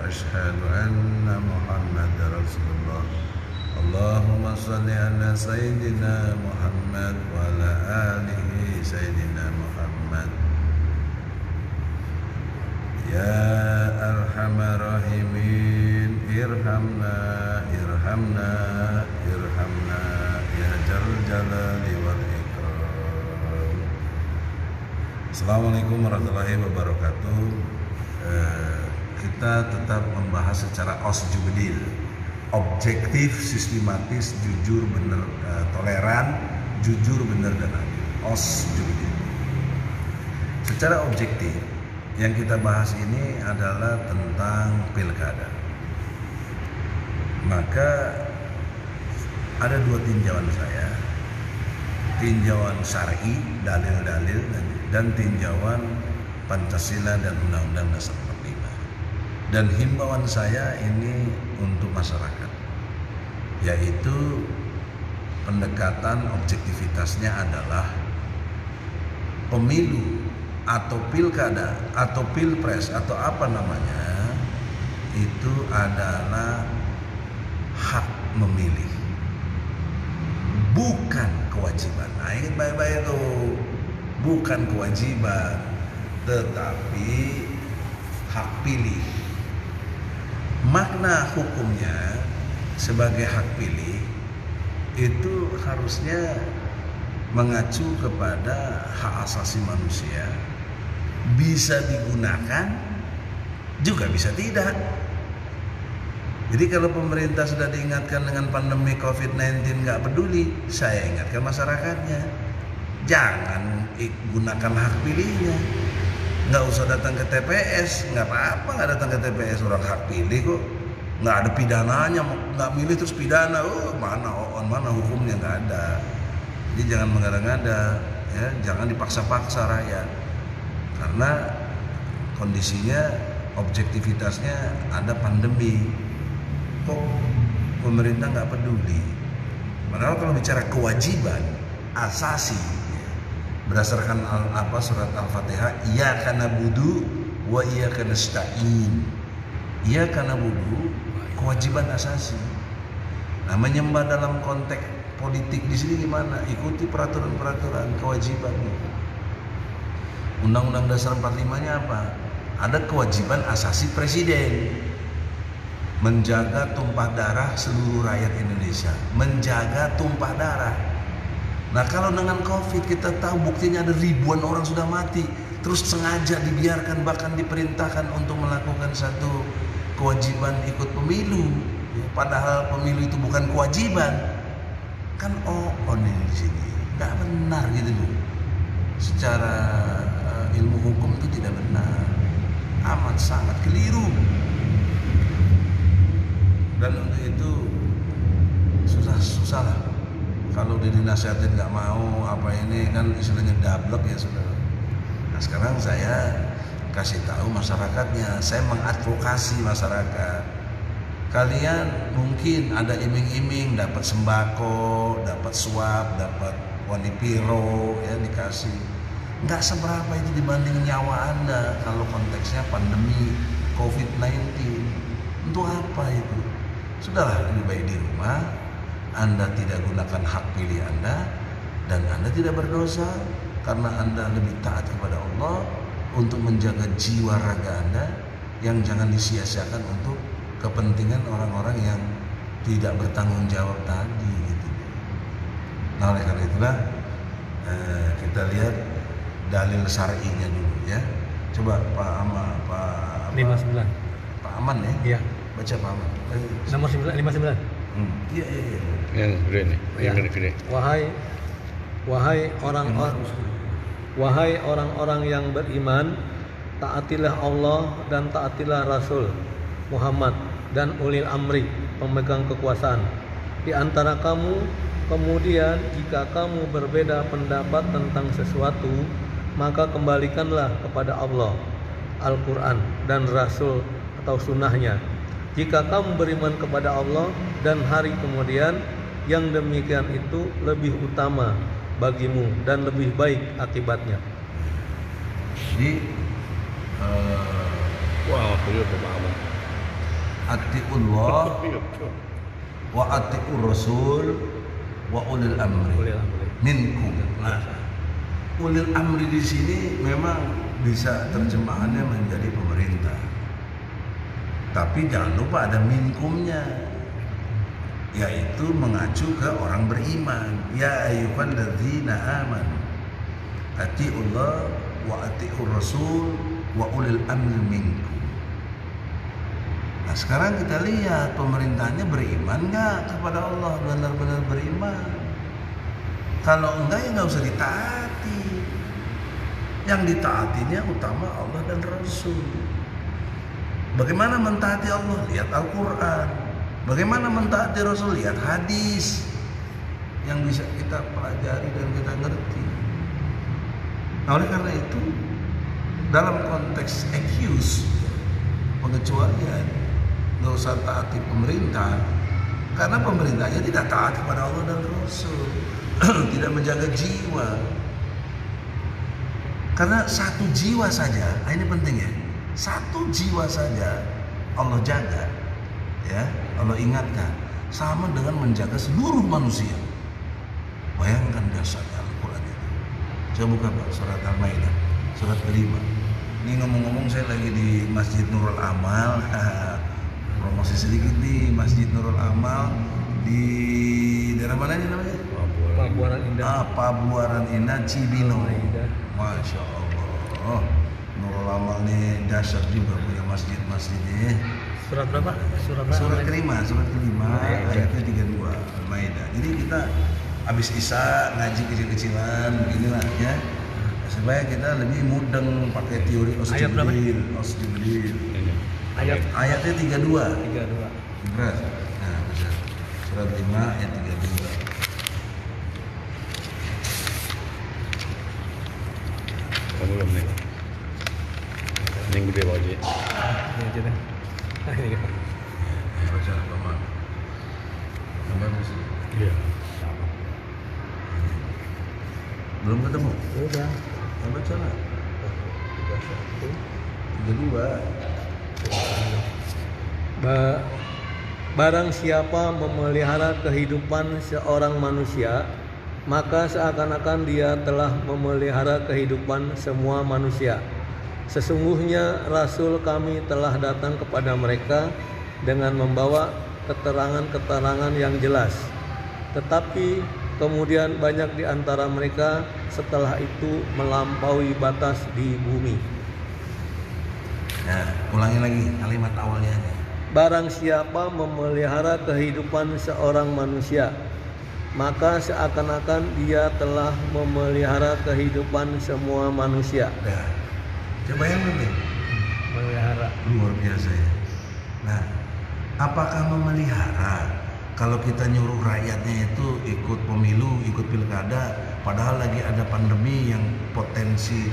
وأشهد أن محمد رسول الله. اللهم صل على سيدنا محمد وعلى آله سيدنا محمد. يا أرحم الراحمين ارحمنا ارحمنا ارحمنا يا ذا الجلال والإكرام. Assalamualaikum warahmatullahi wabarakatuh. Kita tetap membahas secara osjudil, objektif, sistematis, jujur, benar, toleran, jujur, benar dan adil. Osjudil. Secara objektif, yang kita bahas ini adalah tentang pilkada. Maka ada dua tinjauan saya, tinjauan syar'i, dalil-dalil, dan tinjauan Pancasila dan Undang-Undang Dasar 45. Dan himbauan saya ini untuk masyarakat, yaitu pendekatan objektivitasnya adalah pemilu atau pilkada atau pilpres atau apa namanya, itu adalah hak memilih, bukan kewajiban. Nah, ingat baik-baik itu, bukan kewajiban, tetapi hak pilih. Makna hukumnya sebagai hak pilih itu harusnya mengacu kepada hak asasi manusia, bisa digunakan juga bisa tidak. Jadi kalau pemerintah sudah diingatkan dengan pandemi COVID-19 nggak peduli, saya ingatkan masyarakatnya, jangan gunakan hak pilihnya. Nggak usah datang ke TPS, nggak apa-apa nggak datang ke TPS, orang hak pilih kok, nggak ada pidananya, nggak milih terus pidana, mana hukumnya, nggak ada. Jadi jangan mengada-ngada, ya, jangan dipaksa-paksa rakyat, karena kondisinya objektivitasnya ada pandemi. Kok pemerintah nggak peduli? Padahal kalau bicara kewajiban asasi, berdasarkan surat Al-Fatihah, iyyaka na'budu wa iyyaka nasta'in. Iyyaka na'budu, kewajiban asasi. Nah, menyembah dalam konteks politik di sini gimana? Ikuti peraturan-peraturan kewajiban. Undang-Undang Dasar 45-nya apa? Ada kewajiban asasi presiden, menjaga tumpah darah seluruh rakyat Indonesia, menjaga tumpah darah. Nah, kalau dengan COVID kita tahu buktinya ada ribuan orang sudah mati, terus sengaja dibiarkan, bahkan diperintahkan untuk melakukan satu kewajiban ikut pemilu, padahal pemilu itu bukan kewajiban. Kan nih di sini nggak benar gitu loh. Secara ilmu hukum itu tidak benar, amat sangat keliru. Dan untuk itu susah lah. Kalau dinasihatin nggak mau, apa ini kan istilahnya dablek ya saudara. Nah, sekarang saya kasih tahu masyarakatnya, saya mengadvokasi masyarakat. Kalian mungkin ada iming-iming dapat sembako, dapat suap, dapat wanipiro, ya dikasih. Nggak seberapa itu dibanding nyawa Anda kalau konteksnya pandemi COVID-19. Untuk apa itu? Sudahlah, lebih baik di rumah. Anda tidak gunakan hak pilih Anda, dan Anda tidak berdosa karena Anda lebih taat kepada Allah untuk menjaga jiwa raga Anda yang jangan disia-siakan untuk kepentingan orang-orang yang tidak bertanggung jawab tadi gitu. Nah, oleh karena itulah kita lihat dalil syar'inya dulu ya. Coba Pak Aman, Pak 59. Pak Aman ya? Iya. Baca Pak Aman. Nomor 59. Iya. Yang gede nih, yang gede. Wahai orang-orang yang beriman, taatilah Allah dan taatilah Rasul Muhammad dan ulil amri, pemegang kekuasaan di antara kamu. Kemudian jika kamu berbeda pendapat tentang sesuatu, maka kembalikanlah kepada Allah, Al-Quran dan Rasul atau sunnahnya. Jika kamu beriman kepada Allah dan hari kemudian, yang demikian itu lebih utama bagimu dan lebih baik akibatnya. Jadi Wah, beliau pemahaman. atiullah wa atiur rasul wa ulil amri Ulil amri. minkum. Nah, ulil amri di sini memang bisa terjemahannya menjadi pemerintah. Tapi jangan lupa ada minkumnya, yaitu mengacu ke orang beriman. Ya ayyuhalladzina amanu atiullah wa atiur rasul wa ulil amri minkum. Nah sekarang kita lihat pemerintahnya beriman nggak kepada Allah, benar-benar beriman. Kalau enggak ya nggak usah ditaati. Yang ditaatinya utama Allah dan Rasul. Bagaimana mentaati Allah? Lihat Al-Quran. Bagaimana mentaati Rasul? Lihat hadis yang bisa kita pelajari dan kita ngerti. Nah oleh karena itu dalam konteks excuse pengecualian, nggak usah taati pemerintah karena pemerintahnya tidak taat kepada Allah dan Rasul. Tidak menjaga jiwa. Karena satu jiwa saja, ini penting ya, satu jiwa saja Allah jaga, ya Allah ingatkan, sama dengan menjaga seluruh manusia. Bayangkan dasarnya Al-Quran itu. Coba buka Pak, surat Al-Maidah, surat kelima. Ini ngomong-ngomong saya lagi di Masjid Nurul Amal. Promosi sedikit nih, Masjid Nurul Amal di daerah mana ini namanya? Pabuaran Indah. Pabuaran Indah, Cibinong. Masya Allah. Nurul Amal nih dasar juga punya masjid-masjidnya. Surat berapa? Surat kelima, ayatnya 32 Al-Maidah. Jadi kita habis Isya ngaji kecil-kecilan beginilah ya. Supaya kita lebih mudeng pakai teori Ayat berapa? Osjibril. Ayatnya 32. Berat. Nah, bisa. Surat 5 ayat 32. Belum nih. Yang gede wajib. Ini aja deh. Ini kan. Baca apa? Tambah sih. Iya. Belum ketemu? Udah. Baca lah. 32. Barang siapa memelihara kehidupan seorang manusia, maka seakan-akan dia telah memelihara kehidupan semua manusia. Sesungguhnya Rasul kami telah datang kepada mereka dengan membawa keterangan-keterangan yang jelas. Tetapi kemudian banyak di antara mereka setelah itu melampaui batas di bumi. Nah, ulangi lagi kalimat awalnya aja. Barang siapa memelihara kehidupan seorang manusia, maka seakan-akan dia telah memelihara kehidupan semua manusia. Nah, coba yang penting. Memelihara. Luar biasa ya. Nah, apakah memelihara kalau kita nyuruh rakyatnya itu ikut pemilu, ikut pilkada, padahal lagi ada pandemi yang potensi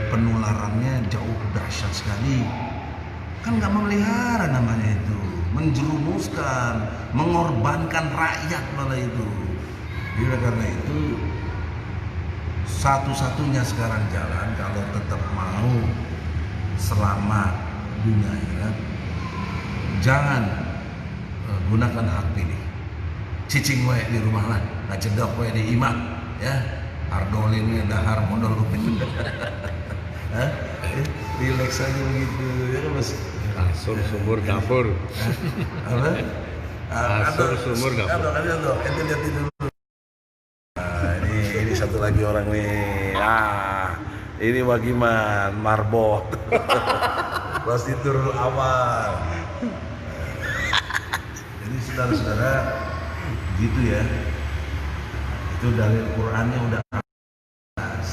penularannya jauh dahsyat sekali? Kan nggak memelihara namanya itu, menjerumuskan, mengorbankan rakyat malah itu. Jadi karena itu satu-satunya sekarang jalan kalau tetap mau selamat dunia akhirat, jangan gunakan hak pilih. Cicing wae di rumah lah, ngacedok wae di imah, ya. Ardolin dahar modal rupin. Relax aja begitu, ya kan Mas. Asur sumur dapur. Apa? Asur sumur dapur. Aduh, ente lihat itu dulu. Nah, ini satu lagi orang nih. Ini Wagiman Marbot. Prostitutur awal. Jadi saudara-saudara, gitu ya. Itu dalil Qur'annya udah jelas,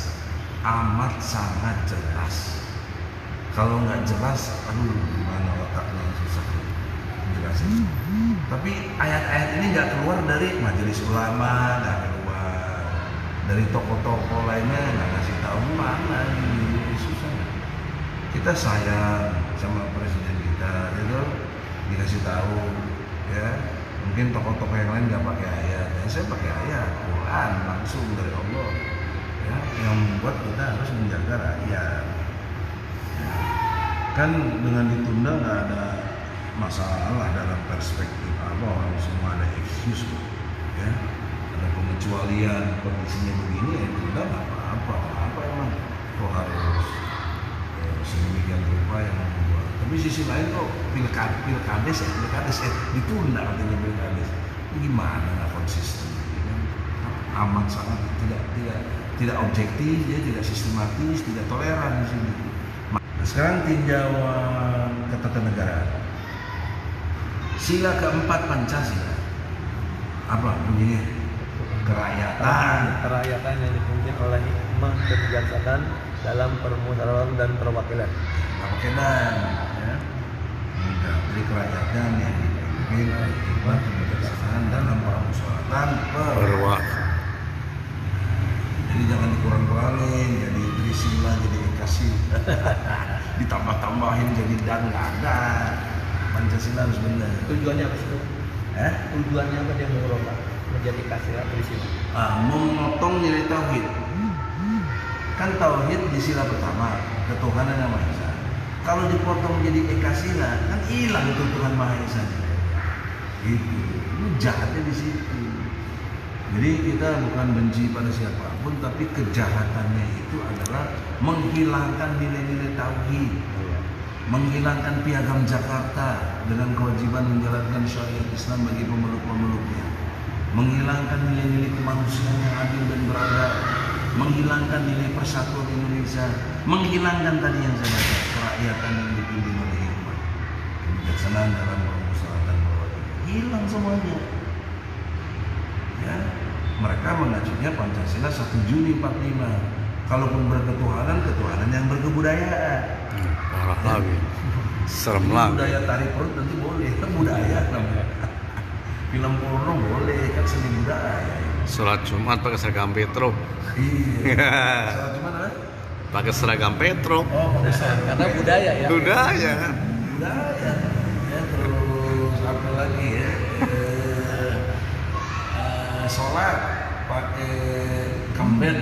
amat sangat jelas. Kalau nggak jelas, aduh gimana otaknya susah jelasin. Tapi ayat-ayat ini nggak keluar dari majelis ulama, nggak keluar dari tokoh-tokoh lainnya, nggak kasih tahu mana ini susah. Kita sayang sama presiden kita, itu dikasih tahu, ya. Mungkin tokoh-tokoh yang lain nggak pakai ayat, saya pakai ayat Quran langsung dari Allah, ya, yang membuat kita harus menjaga rakyat. Kan dengan ditunda nggak ada masalah dalam perspektif apa orang semua ada excuse kok, ya ada pengecualian kondisinya begini ya tidak apa emang kok harus sedemikian rupa yang membuat. Tapi sisi lain kok pilkades ditunda katanya pilkades, gimana nggak konsisten, ya kan? Amat sangat tidak objektif, ya tidak sistematis, tidak toleran di sini. Nah, sekarang tinjauan ketatanegaraan. Sila keempat Pancasila apa bunyinya? Kerakyatan yang dipimpin oleh hikmah kebijaksanaan dalam permusyawaratan dan perwakilan. Nggak pakai dan, ya. Enggak, jadi kerakyatan yang dipimpin oleh hikmah kebijaksanaan dalam permusyawaratan perwakilan. Jadi jangan dikurang-kurangin, jadi trisila, jadi ekasi, ditambah-tambahin jadi dan, nggak ada. Pancasila harus benar. Tujuannya apa sih? Tujuannya apa dia mengubah menjadi kasila trisila? Memotong nilai tauhid. Kan tauhid di sila pertama, ketuhanan yang Maha Esa. Kalau dipotong jadi ekasila, kan hilang itu Tuhan Maha Esa. Gitu. Itu jahatnya di situ. Jadi kita bukan benci pada siapapun, tapi kejahatannya itu adalah menghilangkan nilai-nilai tauhid, menghilangkan piagam Jakarta dengan kewajiban menjalankan syariat Islam bagi pemeluk-pemeluknya, menghilangkan nilai-nilai kemanusiaan yang adil dan beradab, menghilangkan nilai persatuan Indonesia, menghilangkan tadi yang saya katakan kerakyatan yang dipimpin oleh hikmah kebijaksanaan dalam permusyawaratan perwakilan, hilang semuanya. Ya, mereka mengacunya Pancasila 1 Juni 45. Kalaupun berketuhanan, ketuhanan yang berkebudayaan. Parah lagi, serem lagi. Budaya tarik perut nanti boleh, kan budaya namanya. Film porno boleh, kan seni budaya. Sholat Jumat pakai seragam Petro. Iya. Salah cuma apa? Pakai seragam Petro. Oh, Karena budaya ya. Budaya. budaya. Ya, terus apa lagi ya? Sholat pakai kembet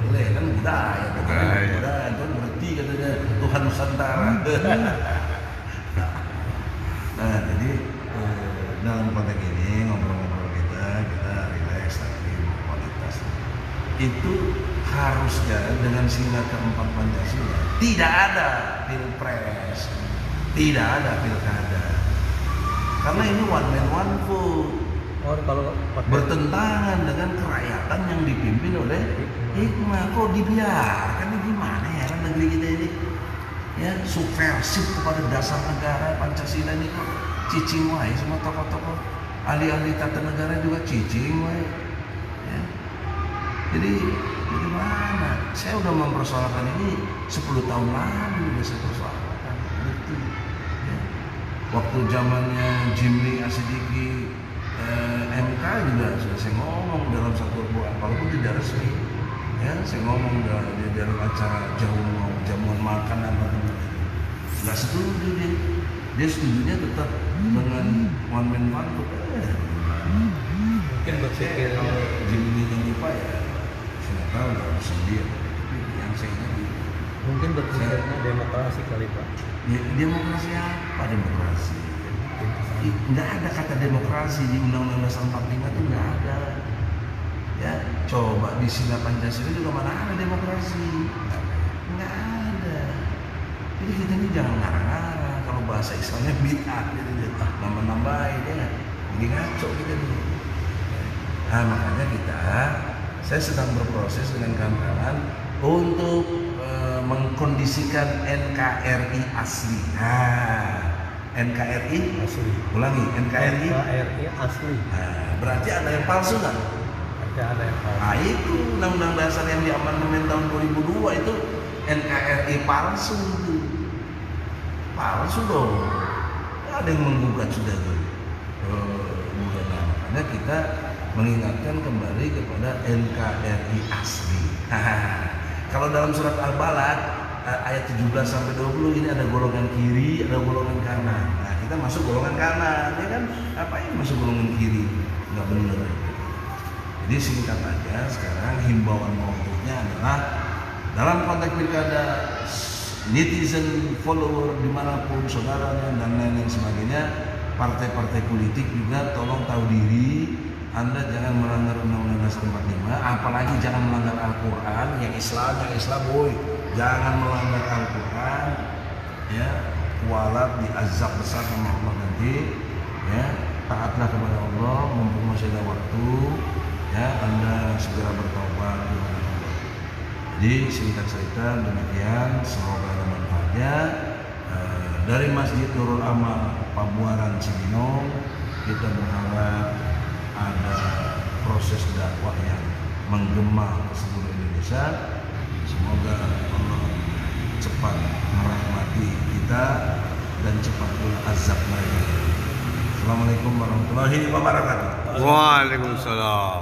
boleh, kan budaya. Budaya itu berarti katanya Tuhan Nusantara. Nah, jadi dalam konteks ini ngobrol-ngobrol kita relax tapi kualitas. Itu harusnya dengan sila keempat Pancasila tidak ada pilpres, tidak ada pilkada, karena ini one man one vote. Kalau Bertentangan dengan kerakyatan yang dipimpin oleh hikmah. Kok dibiarkan? Ini gimana ya negeri kita ini? Ya, subversif kepada dasar negara Pancasila ini kok cicing wae semua tokoh-tokoh ahli-ahli tata negara juga cicing wae. Ya. Jadi bagaimana? Saya udah mempersoalkan ini 10 tahun lalu udah saya persoalkan. Gitu. Ya. Waktu zamannya Jimli Asidiki MK juga sudah saya ngomong dalam satu buah, walaupun tidak resmi. Ya, saya ngomong di dalam acara jamuan makan apa nggak setuju dia setujunya tetap dengan one man one vote. mungkin berpikirnya Jimmy yang lupa ya saya nggak tahu lah sendiri, yang saya ingat mungkin berpikirnya demokrasi kali Pak. ya, demokrasi apa demokrasi? Nggak ada kata demokrasi di Undang-Undang Dasar 45 itu nggak ada. Ya, coba di sila Pancasila juga mana ada demokrasi? Nggak ada. Jadi kita ini jangan ngarang-ngarang. Kalau bahasa Islamnya bid'ah, gitu, nambah-nambahin ya. Jadi ngaco kita nih. Nah, makanya saya sedang berproses dengan kawan-kawan untuk mengkondisikan NKRI asli. Nah, NKRI Asli. ulangi, NKRI asli. Nah, berarti ada yang palsu kan? Ada yang palsu. Nah, itu undang-undang dasar yang di amandemen tahun 2002 itu NKRI palsu itu. Palsu dong. Ada yang menggugat sudah tuh. Nah, makanya kita mengingatkan kembali kepada NKRI asli. Kalau dalam surat Al-Balad ayat 17 sampai 20 ini ada golongan kiri, ada golongan kanan. Nah, kita masuk golongan kanan, ya kan? Apa yang masuk golongan kiri? Nggak benar. Jadi singkat aja, sekarang himbauan konkretnya adalah dalam konteks pilkada netizen, follower dimanapun saudaranya dan lain-lain sebagainya, partai-partai politik juga tolong tahu diri. Anda jangan melanggar Undang-Undang Dasar 45, apalagi jangan melanggar Al-Quran. Yang Islam boy, jangan melanggar Al-Quran, ya, kualat diazab besar sama Allah nanti, ya. Taatlah kepada Allah, mumpung masih ada waktu, ya. Anda segera bertobat kepada Allah. Jadi singkat cerita demikian, semoga ada manfaatnya. Dari Masjid Nurul Amal Pabuaran Cibinong, kita berharap ada proses dakwah yang menggema ke seluruh Indonesia. Semoga Allah cepat merahmati kita dan cepat pula azab mereka. Assalamualaikum warahmatullahi wabarakatuh. Waalaikumsalam.